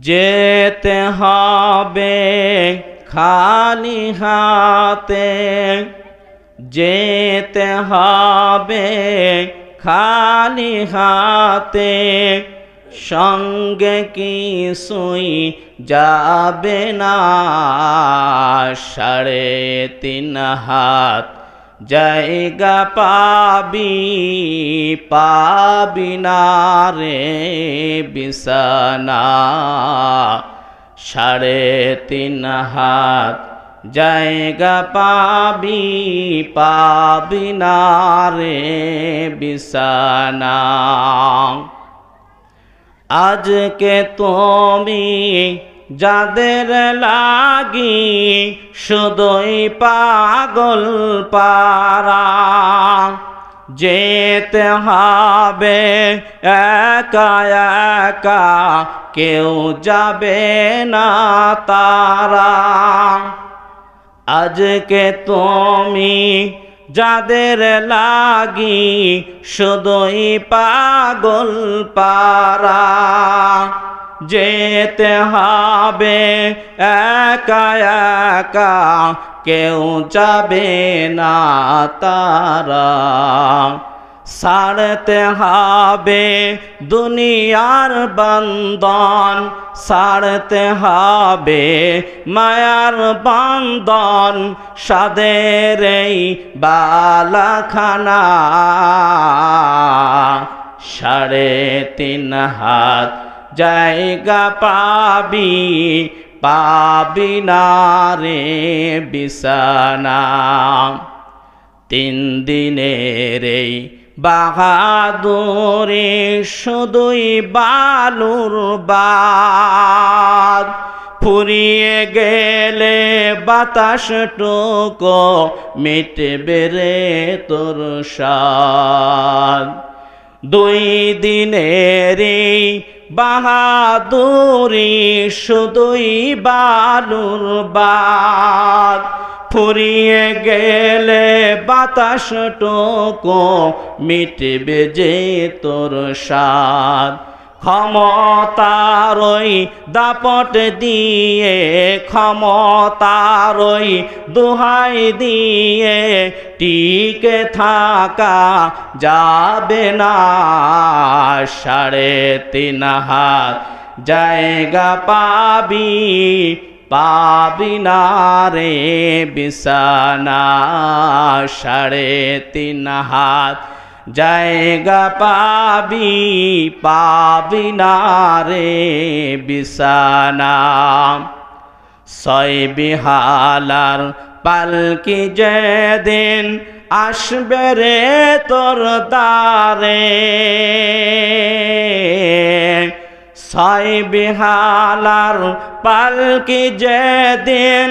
যেতে হবে খালি হাতে, যেতে হবে খালি হাতে, সঙ্গে কিছুই যাবে না। 3.5 হাত জায়গা পাবি, পাবি না রে বিছানা। 3.5 হাত জায়গা পাবি, পাবি না রে বিছানা। আজকে তুমি যাদের লাগি শুধুই পাগল পারা, যেতে হবে একা একা, কেউ যাবে না তারা। আজকে তুমি যাদের লাগি শুধুই পাগল পারা, যেতে হবে একা একা, কেউ যাবে না তারা। ছাড়তে হবে দুনিয়ার বন্ধন, ছাড়তে হবে মায়ার বন্ধন, সাদের এই বালাখানা। 3.5 হাত জায়গা পাবি, পাবি না রে বিছানা। 3 দিনের এই বাহাদুরি শুধুই বালুর বাদ, ফুরিয়ে গেলে বাতাস টুকো মিটবে রে তোর সাদ। 2 দিনের বাহাদুরি শুধুই বালুর বাদ, ফুরিয়ে গেলে বাতাস টুকো মিটবে যে তোর সাদ। ক্ষমতারই দাপট দিয়ে, ক্ষমতারই দোহাই দিয়ে, টিকে থাকা যাবে না। 3.5 হাত জায়গা পাবি, পাবি না রে বিছানা। 3.5 হাত জায়গা পাবি, পাবি না রে বিছানা। 6 বিহালার পালকি যেদিন আসবে রে তোর দ্বারে, 6 বিহালার পালকি যেদিন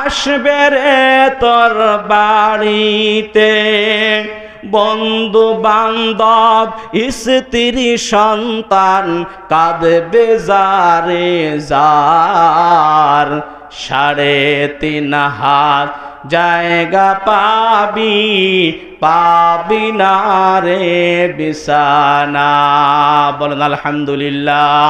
আসবে রে তোর বাড়িতে, বন্ধু বান্ধব স্ত্রী সন্তান কাঁদবে যারে যার। 3.5 হাত জায়গা পাবি, পাবি না রে বিছানা। বলেন আলহামদুলিল্লাহ।